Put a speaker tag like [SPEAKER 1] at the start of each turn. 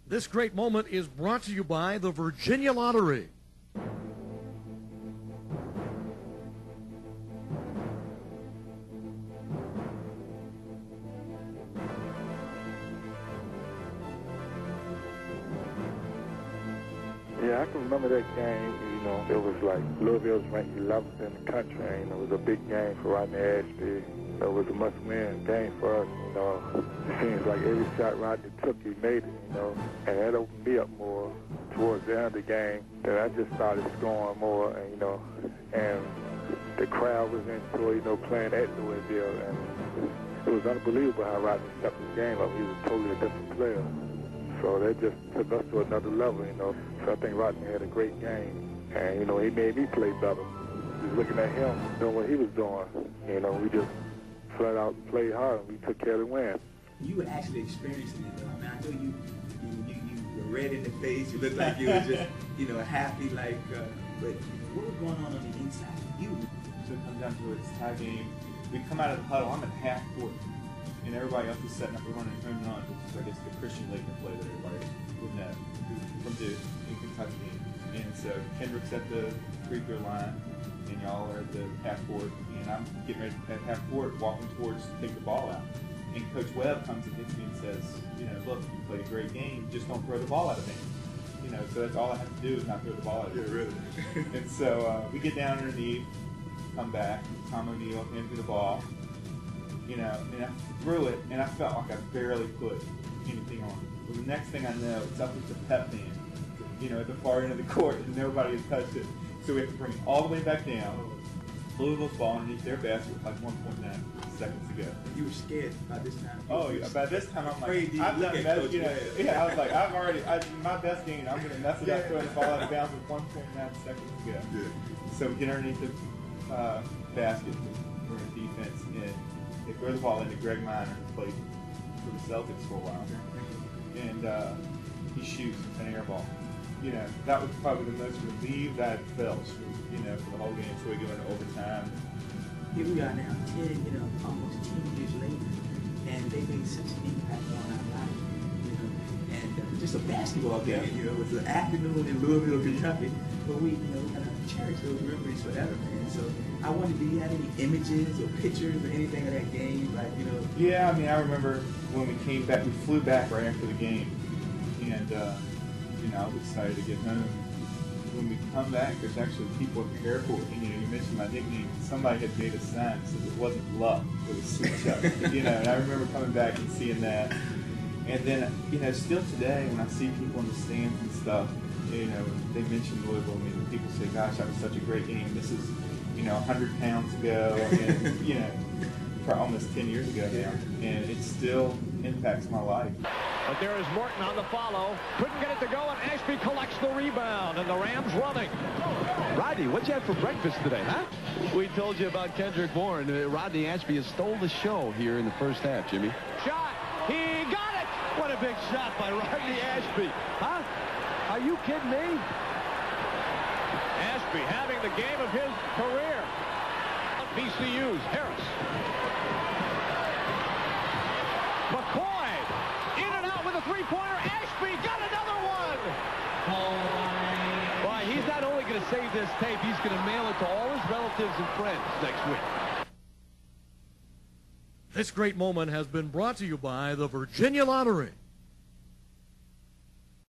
[SPEAKER 1] This great moment is brought to you by the Virginia Lottery.
[SPEAKER 2] Yeah, I can remember that game. You know, it was like Louisville was ranked 11th in the country. And it was a big game for Rodney Ashby. It was a must-win game for us. You know, it seems like every shot Rodney took, he made it. You know, and that opened me up more towards the end of the game. Then I just started scoring more, and you know, and the crowd was into it. You know, playing at Louisville, and it was unbelievable how Rodney stepped the game up. He was totally a different player. So that just took us to another level, you know. So I think Rodney had a great game. And, you know, he made me play better. Just looking at him, doing what he was doing. You know, we just flat out played hard and we took care of the win.
[SPEAKER 3] You were actually experiencing it, though. I mean, I know you were red in the face. You looked like you were just, you know, happy, like, but what was going on the inside of you?
[SPEAKER 4] So it comes down to it's tie game. We come out of the huddle, I'm at half court. And everybody else is setting up, we're running home run, which is, I guess, the Christian Laker play that everybody would know from Duke in Kentucky. And so Kendrick's at the free throw line, and y'all are at the half court, and I'm getting ready at half court, walking towards to take the ball out. And Coach Webb comes and hits me and says, you know, look, you played a great game, just don't throw the ball out of me. You know, so that's all I have to do is not throw the ball out of me.
[SPEAKER 3] Yeah, really.
[SPEAKER 4] And so we get down underneath, come back, Tom O'Neal hands me the ball. You know, and I threw it, and I felt like I barely put anything on it. Well, the next thing I know, it's up with the pep band, you know, at the far end of the court, and nobody had touched it. So we have to bring it all the way back down. Louisville's ball underneath their basket with like 1.9 seconds to go.
[SPEAKER 3] You were scared by this time.
[SPEAKER 4] Oh, yeah, by this time I'm like,
[SPEAKER 3] I'm not messing,
[SPEAKER 4] you know, yeah, I was like, my best game, I'm going to mess it up, throwing the ball out of bounds with 1.9 seconds to go.
[SPEAKER 3] Yeah.
[SPEAKER 4] So we get underneath the basket, we're in defense, and they throw the ball into Greg Minor, who played for the Celtics for a while, and he shoots an air ball. You know, that was probably the most relieved I felt, you know, for the whole game. So we go into overtime.
[SPEAKER 3] Here we are now, 10, you know, almost 10 years later, and they made such an impact on our lives, you know, and just a basketball game, you know, it was an afternoon in Louisville, Kentucky, but we, you know, we're gonna cherish those memories forever, man. So I wondered, do you have any images or pictures or anything of that game, like, you know?
[SPEAKER 4] Yeah, I mean, I remember when we came back, we flew back right after the game, and you know, I was excited to get home. When we come back, there's actually people at the airport, and you know, you mentioned my nickname. Somebody had made a sign that says it wasn't Luck, it was Sweet Chuck. You know, and I remember coming back and seeing that. And then, you know, still today, when I see people in the stands and stuff, you know, they mention Louisville. I mean, people say, "Gosh, that was such a great game. This is, you know, 100 pounds ago," and you know, for almost 10 years ago now, and it still impacts my life.
[SPEAKER 1] But there is Morton on the follow. Couldn't get it to go, and Ashby collects the rebound, and the Rams running.
[SPEAKER 5] Rodney, what'd you have for breakfast today, huh? We told you about Kendrick Bourne. Rodney Ashby has stole the show here in the first half, Jimmy.
[SPEAKER 1] Shot. He got it. What a big shot by Rodney Ashby.
[SPEAKER 5] Huh? Are you kidding me?
[SPEAKER 1] Ashby having the game of his career. VCU's Harris. McCoy in and out with a three-pointer. Ashby got another one.
[SPEAKER 5] Boy, he's not only going to save this tape, he's going to mail it to all his relatives and friends next week.
[SPEAKER 1] This great moment has been brought to you by the Virginia Lottery.